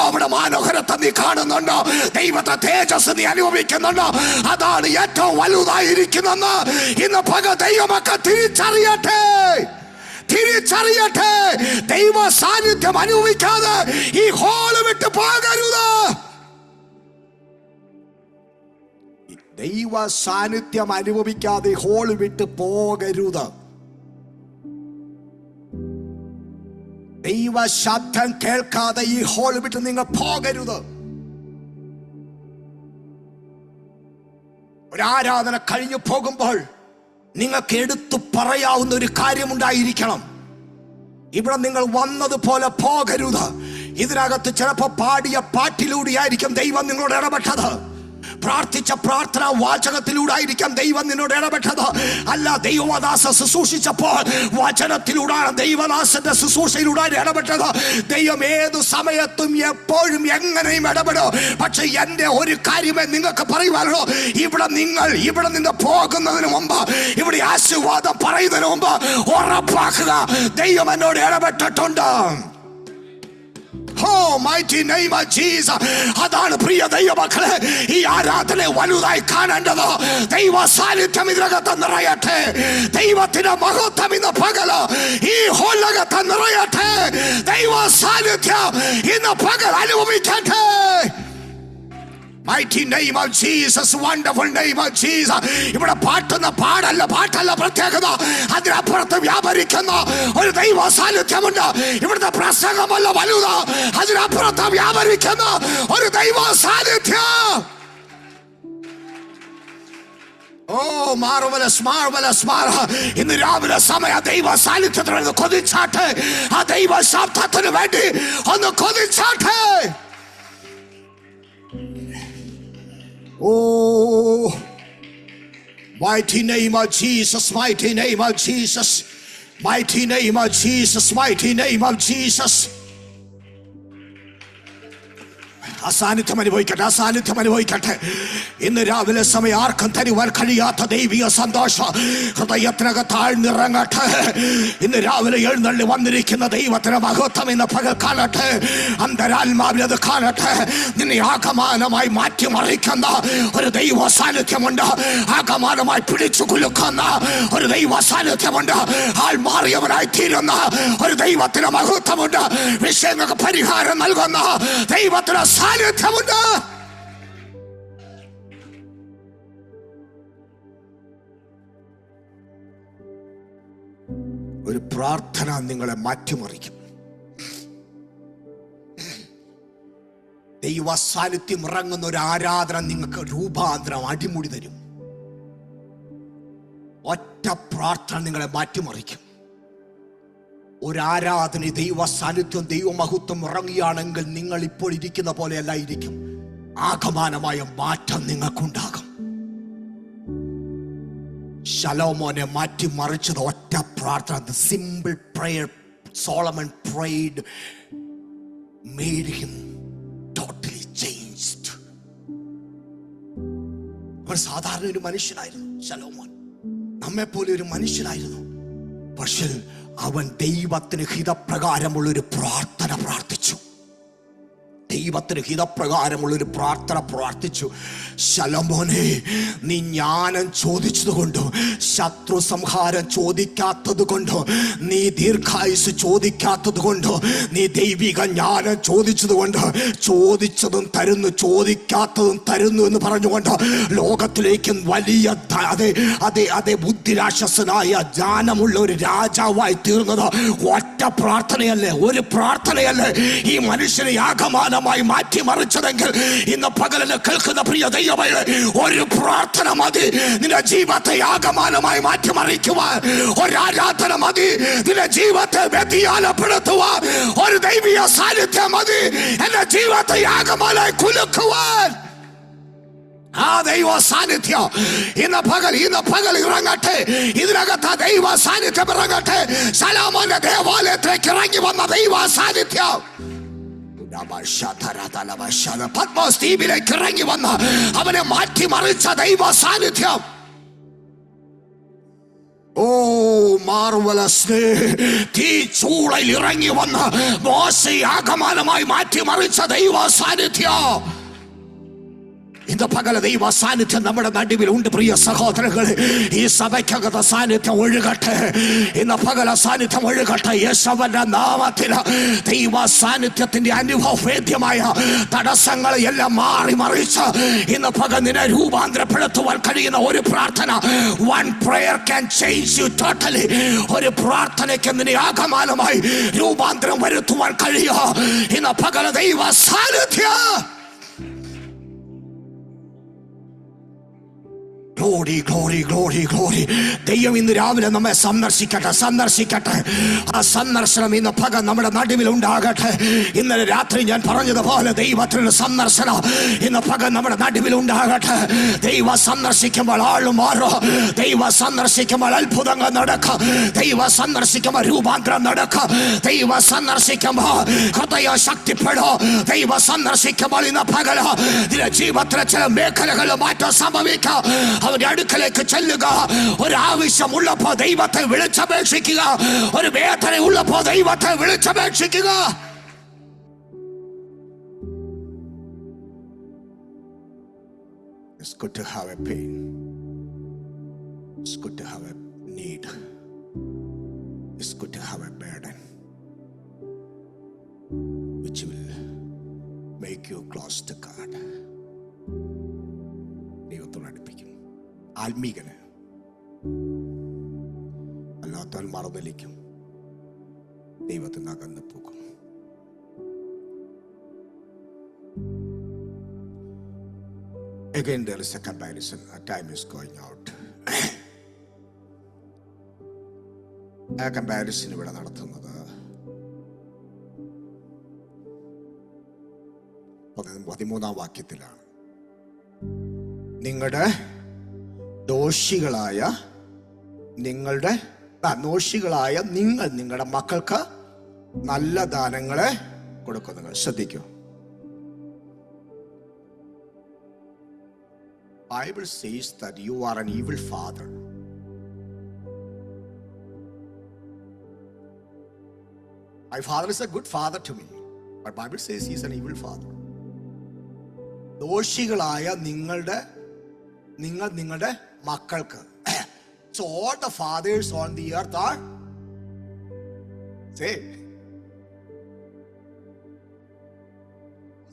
അവിടെ മനോഹരത്തെ നീ കാണുന്നുണ്ടോ? ദൈവത്തെ തേജസ് നീ അനുഭവിക്കുന്നുണ്ടോ? അതാണ് ഏറ്റവും വലുതായിരിക്കുന്നെന്ന് ഇന്ന് പകൽ ദൈവമക്കൾ തിരിച്ചറിയട്ടെ. ദൈവ സാന്നിധ്യം അനുഭവിക്കാതെ ഈ ഹോള് വിട്ട് പോകരുത്. ദൈവ സാന്നിധ്യം അനുഭവിക്കാതെ ഹോള് വിട്ട് പോകരുത്. ദൈവ ശബ്ദം കേൾക്കാതെ ഈ ഹോൾ വിട്ട് നിങ്ങൾ പോകരുത്. ഒരാരാധന കഴിഞ്ഞു പോകുമ്പോൾ നിങ്ങൾക്ക് എടുത്തു പറയാവുന്ന ഒരു കാര്യമുണ്ടായിരിക്കണം. ഇവിടെ നിങ്ങൾ വന്നതുപോലെ പോകരുത്. ഇതിനകത്ത് ചിലപ്പോൾ പാടിയ പാട്ടിലൂടെയായിരിക്കും ദൈവം നിങ്ങളോട് ഇടപെട്ടത്. പ്രാർത്ഥിച്ച പ്രാർത്ഥനാ വാചകത്തിലൂടെ ആയിരിക്കാം ദൈവം നിന്നോട് ഇടപെട്ടത്. അല്ല, ദൈവദാസ ശുശ്രൂഷിച്ചപ്പോൾ വചനത്തിലൂടെയാണ്, ദൈവദാസന്റെ ശുശ്രൂഷയിലൂടെ ഇടപെട്ടത്. ദൈവം ഏതു സമയത്തും എപ്പോഴും എങ്ങനെയും ഇടപെടും. പക്ഷെ എന്റെ ഒരു കാര്യമേ നിങ്ങൾക്ക് പറയുവാനുള്ളൂ, ഇവിടെ നിന്ന് പോകുന്നതിന് മുമ്പ്, ഇവിടെ ആശീർവാദം പറയുന്നതിന് മുമ്പ് ഉറപ്പാക്കുക, ദൈവം എന്നോട് ഇടപെട്ടിട്ടുണ്ട്. Oh, mighty name of Jesus. അതാണ് പ്രിയ ദൈവമക്കളെ, ഈ ആരാധന വലുതായി കാണേണ്ടത്. ദൈവ സാന്നിധ്യം ഇതിനകത്ത് നിറയട്ടെ. ദൈവത്തിന്റെ മഹത്വം ഇന്ന് പകല് ഈ ഹോളകത്ത് നിറയട്ടെ. ദൈവ സാന്നിധ്യം ഇന്ന് പകൽ അനുഭവിക്കട്ടെ. Mighty name of Jesus, wonderful name of Jesus. ഇവിടെ പാട്ടല്ല പ്രത്യേകത, അതിനപ്പുറത്ത് വ്യാപരിക്കുന്ന ഒരു ദൈവ സാന്നിധ്യമുണ്ട്. ഇവിടുത്തെ പ്രസംഗമല്ല വലുത്, അതിനപ്പുറത്ത് വ്യാപരിക്കുന്ന ഒരു ദൈവ സാന്നിധ്യം. ഇന്ന് രാവിലെ സമയം ദൈവ സാന്നിധ്യത്തിന് കൊതിച്ചാട്ടെ. ആ ദൈവ ശബ്ദത്തിന് വേണ്ടി ഒന്ന് കൊതിച്ചാട്ടെ. Oh, mighty name of Jesus, mighty name of Jesus, mighty name of Jesus, mighty name of Jesus. അസാന്നിധ്യം അനുഭവിക്കട്ടെ. ഇന്ന് രാവിലെ സമയം ആർക്കും തരുവാൻ കഴിയാത്ത ദൈവിക സന്തോഷം ഹൃദയത്തിനകത്ത് ആഴ്ന്നിറങ്ങട്ടെ. ഇന്ന് രാവിലെ എഴുന്നള്ളി വന്നിരിക്കുന്ന ദൈവത്തിന്റെ മഹത്വം ഇന്ന് പകൽ കാണട്ടെ. അന്തരാത്മാവിൽ അത് കാണട്ടെ. നിന്നെ ആകമാനമായി മാറ്റിമറിക്കുന്ന ഒരു ദൈവ സാന്നിധ്യമുണ്ട്. ആകമാനമായി പിടിച്ചു കുലുക്കുന്ന ഒരു ദൈവ സാന്നിധ്യമുണ്ട്. ആൾ മാറിയവനായി തീരുന്ന ഒരു ദൈവത്തിന്റെ മഹത്വമുണ്ട്. വിഷയങ്ങൾക്ക് പരിഹാരം നൽകുന്ന ദൈവത്തിന്റെ സാന്നിധ്യമുണ്ട്. ഒരു പ്രാർത്ഥന നിങ്ങളെ മാറ്റിമറിക്കും. ദൈവ സാന്നിധ്യം ഇറങ്ങുന്ന ഒരു ആരാധന നിങ്ങൾക്ക് രൂപാന്തരം, അടിമുടി തരും. ഒറ്റ പ്രാർത്ഥന നിങ്ങളെ മാറ്റിമറിക്കും. ഒരു ആരാധന, ദൈവ സാന്നിധ്യം, ദൈവമഹത്വം ഇറങ്ങിയാണെങ്കിൽ നിങ്ങൾ ഇപ്പോൾ ഇരിക്കുന്ന പോലെയല്ല ഇരിക്കും. ആഗമനമായ മാറ്റം നിങ്ങൾക്കുണ്ടാകും. ശലോമോനെ മാറ്റിമറിച്ചത് ഒറ്റ പ്രാർത്ഥന. The simple prayer Solomon prayed made him totally changed. അവൻ സാധാരണ ഒരു മനുഷ്യനായിരുന്നു ശലോമോൻ, നമ്മെപ്പോലെ ഒരു മനുഷ്യനായിരുന്നു. പക്ഷേ അവൻ ദൈവത്തിന് ഹിതപ്രകാരമുള്ള ഒരു പ്രാർത്ഥന പ്രാർത്ഥിച്ചു. ദൈവത്തിന് ഹിതപ്രകാരമുള്ളൊരു പ്രാർത്ഥന പ്രാർത്ഥിച്ചു. ശലോമോനെ, നീ ജ്ഞാനം ചോദിച്ചത് കൊണ്ടോ, ശത്രു സംഹാരം ചോദിക്കാത്തത് കൊണ്ടോ, നീ ദീർഘായുസ് ചോദിക്കാത്തത് കൊണ്ടോ, നീ ദൈവിക ജ്ഞാനം ചോദിച്ചത് കൊണ്ട്, ചോദിച്ചതും തരുന്നു ചോദിക്കാത്തതും തരുന്നു എന്ന് പറഞ്ഞുകൊണ്ട് ലോകത്തിലേക്ക് വലിയ അതെ ബുദ്ധിരാക്ഷസനായ ജ്ഞാനമുള്ള ഒരു രാജാവായി തീർന്നത് ഒറ്റ പ്രാർത്ഥനയല്ലേ, ഒരു പ്രാർത്ഥനയല്ലേ ഈ മനുഷ്യനെ ആഗമനമായി മാറ്റിമറിച്ചതെങ്കിൽ ഇന്ന് പകലിന് കേൾക്കുന്ന പ്രിയ ദൈവമേ, ഒരു പ്രാർത്ഥന മതി നിന്റെ ജീവിതത്തെ ആഗമനമായി മാറ്റിമറിക്കുവാൻ. ഒരു ആരാധന മതി നിന്റെ ജീവിതത്തെ വ്യതിയാനപ്പെടുത്തുവാൻ. ഒരു ദൈവിക സാന്നിധ്യം മതി എന്റെ ജീവിതത്തെ ആഗമനമായി കുലുക്കുവാൻ. ആ ദൈവ സാന്നിധ്യം ഇന്ന് പകൽ ഇറങ്ങട്ടെ. ഇതിനകത്ത് ദൈവ സാന്നിധ്യം ഇറങ്ങട്ടെ. ശലോമോന്റെ ദേവാലയത്തിലേക്ക് ഇറങ്ങി വന്ന ദൈവ സാന്നിധ്യം, പത്മോസ് ദ്വീപിലേക്ക് ഇറങ്ങി വന്ന അവനെ മാറ്റിമറിച്ച ദൈവ സാന്നിധ്യം. ഓ മാർവലസ്, തീ ചൂളയിൽ ഇറങ്ങി വന്ന മോശയെ ആഗമനമായി മാറ്റിമറിച്ച ദൈവ സാന്നിധ്യം. ഇന്ന് പകല ദൈവ സാന്നിധ്യം നമ്മുടെ നടുവിൽ ഉണ്ട് പ്രിയ സഹോദരങ്ങളെ. ഈ സഭയ്ക്കകത്ത് സാന്നിധ്യം ഒഴുകട്ടെ. ഇന്ന് പകല സാന്നിധ്യം ഒഴുകട്ടെ. യേശുവിന്റെ നാമത്തിൽ ദൈവ സാന്നിധ്യത്തിന്റെ അനുഭവവേദ്യമായ തടസ്സങ്ങളെ എല്ലാം മാറി മറിച്ച് ഇന്ന് പകൽ നിന്നെ രൂപാന്തരപ്പെടുത്തുവാൻ കഴിയുന്ന ഒരു പ്രാർത്ഥന. One prayer can change you totally. ഒരു പ്രാർത്ഥനയ്ക്ക് നിന്നെ ആഗമനമായി രൂപാന്തരം വരുത്തുവാൻ കഴിയുക. ഇന്ന് പകല ദൈവ സാന്നിധ്യം. Glory, glory, glory, glory. ദൈവം ഇന്ന് രാവിലെ നമ്മെ സന്ദർശിക്കട്ടെ. ആ സന്ദർശനം ഇന്ന് പകൽ നമ്മുടെ നടുവിൽ ഉണ്ടാകട്ടെ. ഇന്നലെ രാത്രി ഞാൻ പറഞ്ഞതുപോലെ ദൈവത്തിൻ്റെ സന്ദർശനം ഇന്ന് പകൽ നമ്മുടെ നടുവിൽ ഉണ്ടാകട്ടെ. ദൈവ സന്ദർശിക്കുമ്പോൾ ആള് മാറും. ദൈവ സന്ദർശിക്കുമ്പോൾ അത്ഭുതങ്ങൾ നടക്കും. ദൈവ സന്ദർശിക്കുമ്പോൾ രൂപാന്തരം നടക്കും. ദൈവ സന്ദർശിക്കുമ്പോൾ ഹൃദയം ശക്തിപ്പെടും. ദൈവ സന്ദർശിക്കുമ്പോൾ ഇന്ന് പകൽ നിന്റെ ജീവിതത്തിലെ ചില മേഖലകളിൽ മാറ്റം സംഭവിക്കാം. അവന്റെ അടുക്കലേക്ക് ചെല്ലുക. ഒരു ആവശ്യമുള്ളപ്പോ ദൈവത്തെ വിളിച്ചപേക്ഷിക്കുക. ഒരു വേദന ഉള്ളപ്പോ ദൈവത്തെ വിളിച്ചപേക്ഷിക്കുക. It's good to have a pain. It's good to have a need. It's good to have a burden which will make you close to God. ദൈവത്തോട് അടുപ്പിക്കും. ആത്മീകന് അല്ലാത്തവൻ മറന്നലിക്കും, ദൈവത്തിൽ നിന്ന് അകന്നു പോകും. Again there is a comparison. A time is going out. ആ കമ്പാരിസൺ ഇവിടെ നടത്തുന്നത് 13-ാം വാക്യത്തിലാണ്. നിങ്ങളുടെ ദോഷികളായ നിങ്ങൾ നിങ്ങളുടെ മക്കൾക്ക് നല്ല ദാനങ്ങളെ കൊടുക്കുന്നു. ശ്രദ്ധിക്കൂ, Bible says that you are an evil father. My father is a good father to me, but Bible says he is an evil father. ദോഷികളായ നിങ്ങളുടെ മക്കൾക്ക്. So all the fathers on the earth are say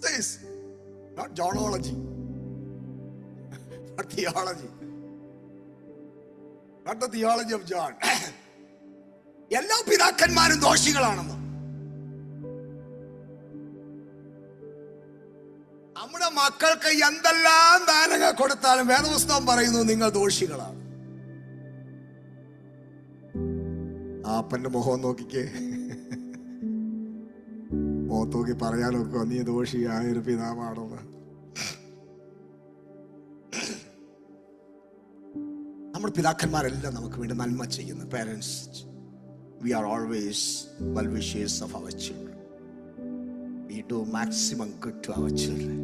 this, not genealogy, not theology, not the theology of John. എല്ലാ പിതാക്കന്മാരും ദോഷികളാണെന്ന്. നമ്മുടെ മക്കൾക്ക് എന്തെല്ലാം ദാനങ്ങൾ കൊടുത്താലും വേദപുസ്തകം പറയുന്നു നിങ്ങൾ ദോഷികളാണ്. ആ അപ്പന്റെ മുഖം നോക്കിക്കേ, മുഖത്ത് നോക്കി പറയാനൊക്കെ നീ ദോഷിയായൊരു പിതാവാണെന്ന്. നമ്മുടെ പിതാക്കന്മാരെല്ലാം നമുക്ക് വേണ്ടി നന്മ ചെയ്യുന്നു. Parents, we are always well wishers of our children. We do maximum good to our children.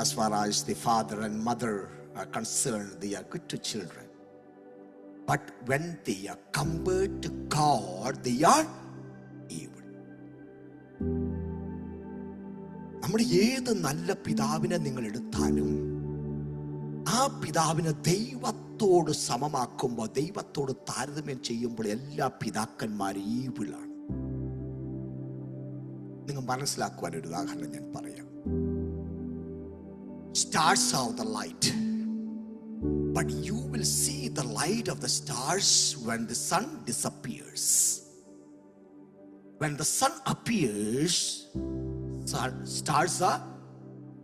As far as the father and mother are concerned, they are good to children. But when they are compared to God, they are evil. നമ്മുടെ ഏത് നല്ല പിതാവിനെ നിങ്ങൾ എടുത്താലും ആ പിതാവിനെ ദൈവത്തോട് സമമാക്കുമ്പോൾ, ദൈവത്തോട് താരതമ്യം ചെയ്യുമ്പോൾ എല്ലാ പിതാക്കന്മാരും ഈവിളാണ്. നിങ്ങൾ മനസ്സിലാക്കുവാൻ ഒരു ഉദാഹരണം ഞാൻ പറയാം. Stars are the light, but you will see the light of the stars when the sun disappears. When the sun appears, stars are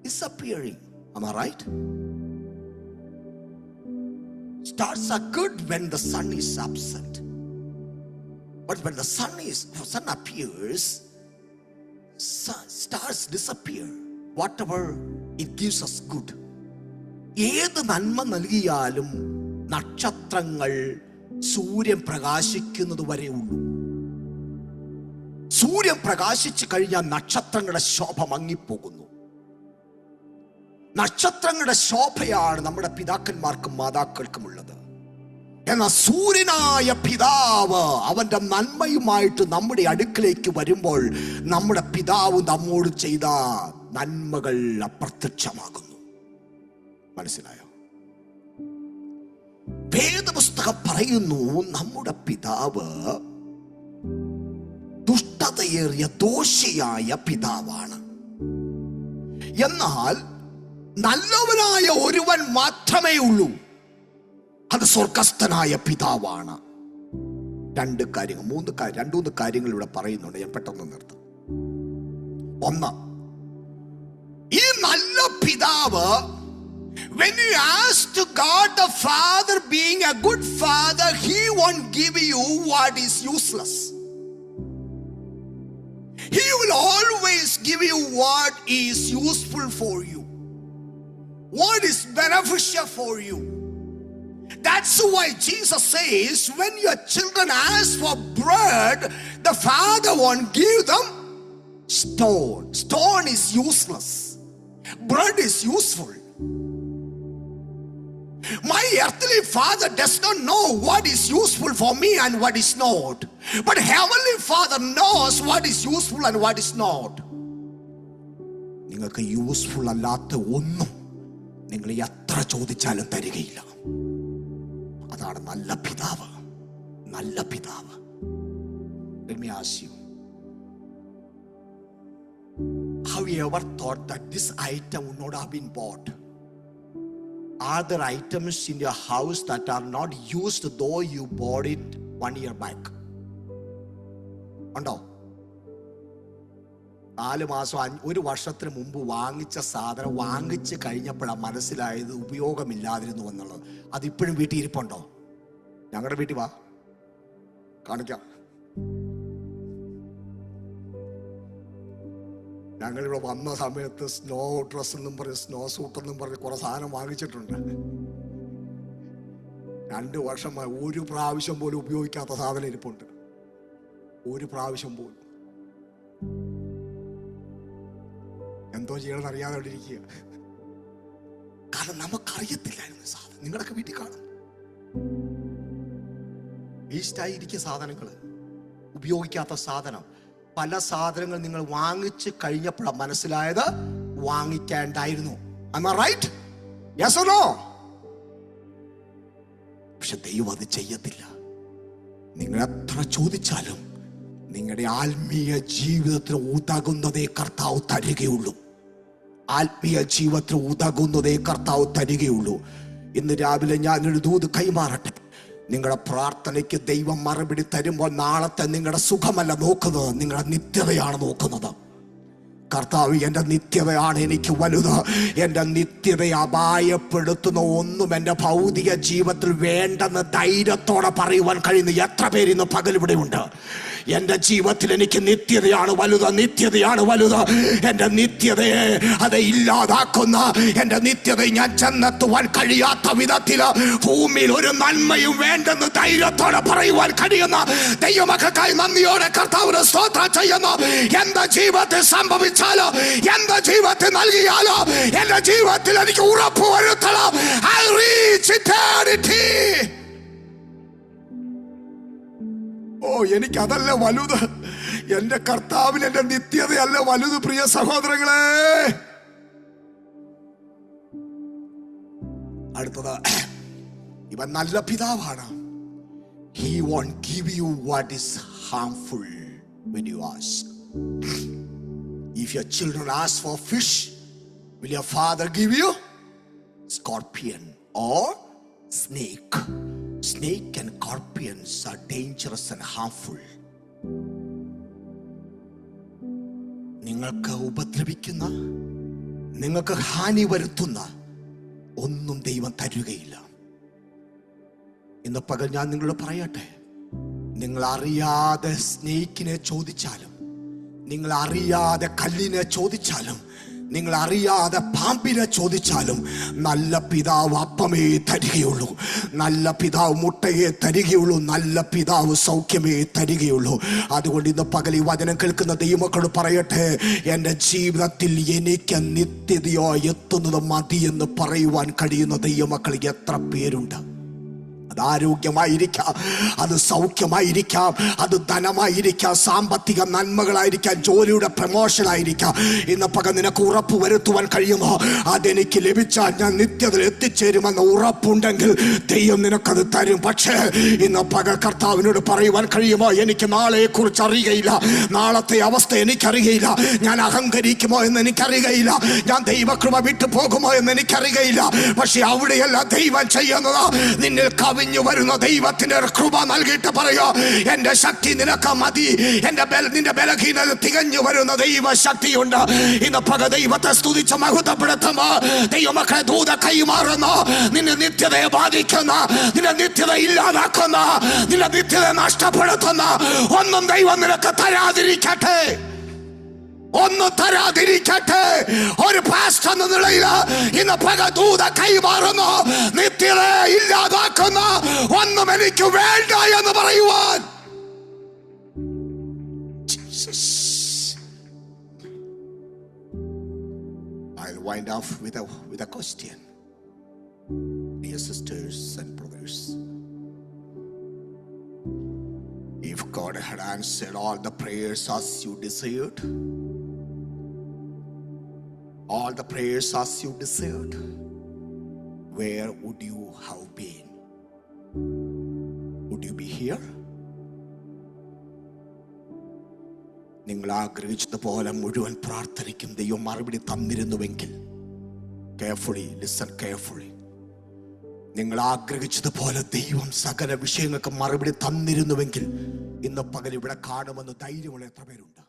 disappearing. Am I right? Stars are good when the sun is absent, but when the sun appears, stars disappear. Whatever it gives us good. ഏത് നന്മ നൽകിയാലും നക്ഷത്രങ്ങൾ സൂര്യൻ പ്രകാശിക്കുന്നത് വരെ ഉള്ളൂ. സൂര്യൻ പ്രകാശിച്ചു കഴിഞ്ഞാൽ നക്ഷത്രങ്ങളുടെ ശോഭ മങ്ങിപ്പോകുന്നു. നക്ഷത്രങ്ങളുടെ ശോഭയാണ് നമ്മുടെ പിതാക്കന്മാർക്കും മാതാക്കൾക്കും ഉള്ളത്. എന്നാൽ സൂര്യനായ പിതാവ് അവന്റെ നന്മയുമായിട്ട് നമ്മുടെ അടുക്കിലേക്ക് വരുമ്പോൾ നമ്മുടെ പിതാവ് നമ്മോട് ചെയ്ത നന്മകൾ അപ്രത്യക്ഷമാകുന്നു. മനസ്സിലായോ? വേദപുസ്തകം പറയുന്നു നമ്മുടെ പിതാവ് ദുഷ്ടതയേറിയ ദോഷിയായ പിതാവാണ്. എന്നാൽ നല്ലവനായ ഒരുവൻ മാത്രമേ ഉള്ളൂ, അത് സ്വർഗസ്ഥനായ പിതാവാണ്. രണ്ട് മൂന്ന് കാര്യങ്ങൾ ഇവിടെ പറയുന്നുണ്ട്. ഞാൻ പെട്ടെന്ന് നിർത്താം. ഒന്ന്, ഈ നല്ല പിതാവ്, when you ask to God the Father, being a good father, he won't give you what is useless. He will always give you what is useful for you, what is beneficial for you. That's why Jesus says, when your children ask for bread, the Father won't give them stone. Stone is useless. Bread is useful. My earthly father does not know what is useful for me and what is not, but heavenly Father knows what is useful and what is not. നിങ്ങൾക്ക് യൂസ്ഫുൾ അല്ലാത്ത ഒന്നും നിങ്ങൾ എത്ര ചോദിച്ചാലും തരികയില്ല. അതാണ് നല്ല പിതാവ്. നല്ല പിതാവ്. Let me ask you, have you ever thought that this item would not have been bought? Are there items in your house that are not used though you bought it 1 year back? ഉണ്ടോ? 4 മാസം 1 വർഷത്തിന് മുമ്പ് വാങ്ങിച്ച സാധനം വാങ്ങിച്ച് കഴിഞ്ഞപ്പോഴാണ് മനസ്സിലായത് ഉപയോഗമില്ലാതിരുന്നു എന്നുള്ളത്. അതിപ്പോഴും വീട്ടിൽ ഇരിപ്പുണ്ടോ? ഞങ്ങളുടെ വീട്ടിൽ വാ, കാണിക്കാം. ഞങ്ങളിവിടെ വന്ന സമയത്ത് സ്നോ ഡ്രസ് എന്നും പറഞ്ഞ്, സ്നോ സൂട്ട് എന്നും പറഞ്ഞ് കുറെ സാധനം വാങ്ങിച്ചിട്ടുണ്ട്. 2 വർഷമായി 1 പ്രാവശ്യം പോലും ഉപയോഗിക്കാത്ത സാധനം ഇരിപ്പുണ്ട്. 1 പ്രാവശ്യം പോലും. എന്തോ ചെയ്യണമെന്ന് അറിയാതെ അവിടെ ഇരിക്കുക. കാരണം നമുക്കറിയത്തില്ലായിരുന്നു സാധനം. നിങ്ങളൊക്കെ വീട്ടിൽ കാണും, വേസ്റ്റായിരിക്കുക സാധനങ്ങൾ, ഉപയോഗിക്കാത്ത സാധനം. പല സാധനങ്ങൾ നിങ്ങൾ വാങ്ങിച്ച് കഴിഞ്ഞപ്പോഴാണ് മനസ്സിലായത് വാങ്ങിക്കേണ്ടായിരുന്നു. Am I right? Yes or no? പക്ഷെ ദൈവം അത് ചെയ്യത്തില്ല. നിങ്ങൾ എത്ര ചോദിച്ചാലും നിങ്ങളുടെ ആത്മീയ ജീവിതത്തിന് ഉതകുന്നതേ കർത്താവ് തരികയുള്ളൂ. ആത്മീയ ജീവിതത്തിന് ഉതകുന്നതേ കർത്താവ് തരികയുള്ളൂ. ഇന്ന് രാവിലെ ഞാൻ ഒരു ദൂത് കൈമാറട്ടെ. നിങ്ങളുടെ പ്രാർത്ഥനയ്ക്ക് ദൈവം മറുപടി തരുമ്പോൾ നാളത്തെ നിങ്ങളുടെ സുഖമല്ല നോക്കുന്നത്, നിങ്ങളുടെ നിത്യതയാണ് നോക്കുന്നത്. കർത്താവ്, എൻ്റെ നിത്യതയാണ് എനിക്ക് വലുത്. എൻ്റെ നിത്യതയെ അപായപ്പെടുത്തുന്ന ഒന്നും എൻ്റെ ഭൗതിക ജീവിതത്തിൽ വേണ്ടെന്ന് ധൈര്യത്തോടെ പറയുവാൻ കഴിയുന്ന എത്ര പേര് ഇന്ന് പകൽ ഇവിടെ ഉണ്ട്? എൻ്റെ ജീവിതത്തിൽ എനിക്ക് നിത്യതയാണ് വലുത്, നിത്യതയാണ് വലുത്. എൻ്റെ നിത്യതയെ അത് ഇല്ലാതാക്കുന്ന, എൻ്റെ നിത്യതയെ ഞാൻ ചെന്നെത്തുവാൻ കഴിയാത്ത വിധത്തിൽ ഭൂമിയിൽ ഒരു നന്മയും വേണ്ടെന്ന് ധൈര്യത്തോടെ പറയുവാൻ കഴിയുന്ന ദൈവമക്കൾക്കായി നന്ദിയോടെ കർത്താവിന് സ്തോത്രം ചെയ്യുന്നു. എൻ്റെ ജീവിതത്തിൽ സംഭവിച്ചാലോ, എൻ്റെ ജീവിതത്തിൽ നൽകിയാലോ, എൻ്റെ ജീവിതത്തിൽ എനിക്ക് ഉറപ്പ് വരുത്തണം. I reach eternity. ഓ, എനിക്കതല്ല വലുത്. എന്റെ കർത്താവിന് എന്റെ നിത്യതയല്ല വലുത്. പ്രിയ സഹോദരങ്ങളെ, അടുത്തത്, ഇവൻ നല്ല പിതാവാണ്. He won't give you what is harmful when you ask. If your children ask for fish, will your father give you scorpion or snake? Snake and scorpions are dangerous and harmful. നിങ്ങൾക്ക് ഉപദ്രവിക്കുന്ന, നിങ്ങൾക്ക് ഹാനി വരുത്തുന്ന ഒന്നും ദൈവം തരുകയില്ല. ഇന്ന് പകൽ ഞാൻ നിങ്ങളോട് പറയട്ടെ, നിങ്ങൾ അറിയാതെ സ്നേഹിക്കിനെ ചോദിച്ചാലും, നിങ്ങൾ അറിയാതെ കല്ലിനെ ചോദിച്ചാലും, നിങ്ങൾ അറിയാതെ പാമ്പിനെ ചോദിച്ചാലും നല്ല പിതാവ് അപ്പമേ തരികയുള്ളൂ, നല്ല പിതാവ് മുട്ടയെ തരികയുള്ളൂ, നല്ല പിതാവ് സൗഖ്യമേ തരികയുള്ളൂ. അതുകൊണ്ട് ഇന്ന് പകൽ ഈ വചനം കേൾക്കുന്ന ദൈവമക്കളോട് പറയട്ടെ, എൻ്റെ ജീവിതത്തിൽ എനിക്ക് നിത്യതയോ എത്തുന്നത് മതി എന്ന് പറയുവാൻ കഴിയുന്ന ദൈവമക്കൾ എത്ര പേരുണ്ട്? അത് ആരോഗ്യമായിരിക്കാം, അത് സൗഖ്യമായിരിക്കാം, അത് ധനമായിരിക്കാം, സാമ്പത്തിക നന്മകളായിരിക്കാം, ജോലിയുടെ പ്രമോഷൻ ആയിരിക്കാം. ഇന്ന് പകൽ നിനക്ക് ഉറപ്പ് വരുത്തുവാൻ കഴിയുമോ? അതെനിക്ക് ലഭിച്ചാൽ ഞാൻ നിത്യതയിൽ എത്തിച്ചേരുമെന്ന ഉറപ്പുണ്ടെങ്കിൽ ദൈവം നിനക്കത് തരും. പക്ഷേ ഇന്ന് പകൽ കർത്താവിനോട് പറയുവാൻ കഴിയുമോ? എനിക്ക് നാളെയെ കുറിച്ച് അറിയുകയില്ല, നാളത്തെ അവസ്ഥ എനിക്കറിയുകയില്ല, ഞാൻ അഹങ്കരിക്കുമോ എന്ന് എനിക്കറിയുകയില്ല, ഞാൻ ദൈവകൃപ വിട്ടു പോകുമോ എന്ന് എനിക്കറിയുകയില്ല. പക്ഷെ അവിടെയല്ല ദൈവം ചെയ്യുന്നത്. നിന്നിൽ കവിഞ്ഞു വരുന്ന ദൈവത്തിന്റെ കൃപ നൽകിയിട്ട് പറയോ, എന്റെ ശക്തി നിനക്ക് മതി, നിന്റെ ബലഹീനത തികഞ്ഞു വരുന്ന ദൈവ ശക്തിയുണ്ട്. ഇന്ന് പക ദൈവത്തെ സ്തുതിച്ച് മഹത്വപ്പെടുത്തുമ്പോ ദൈവമക്കളെ ദൂത കൈമാറുന്നു. നിന്റെ നിത്യതയെ ബാധിക്കുന്ന, നിന്റെ നിത്യത ഇല്ലാതാക്കുന്ന, നിന്റെ നിത്യത നഷ്ടപ്പെടുത്തുന്ന ഒന്നും ദൈവം നിനക്ക് തരാതിരിക്കട്ടെ, ഒന്നും തരാതിരിക്കട്ടെ. ഒരു പാസ്റ്റർ എന്ന നിലയിൽ ഇന്ന് പക ദൂത കൈമാറുന്നു. നിത്യത ഇല്ലാതാക്കുന്ന ഒന്നും എനിക്ക് വേണ്ട എന്ന് പറയുവാൻ. I'll wind off with a question. Dear sisters and brothers, if God had answered all the prayers as you desired, all the prayers as you desired, where would you have been? Would you be here? നിങ്ങൾ ആഗ്രഹിച്ചതുപോലെ മുഴുവൻ പ്രാർത്ഥനയ്ക്കും ദൈവം മറുപടി തന്നിരുന്നുവെങ്കിൽ, കെയർഫുള്ളി ലിസൺ കെയർഫുള്ളി, നിങ്ങൾ ആഗ്രഹിച്ചതുപോലെ ദൈവം സകല വിഷയങ്ങൾക്ക് മറുപടി തന്നിരുന്നുവെങ്കിൽ ഇന്ന് പകൽ ഇവിടെ കാണുമെന്ന് ധൈര്യമുള്ള എത്ര പേരുണ്ട്?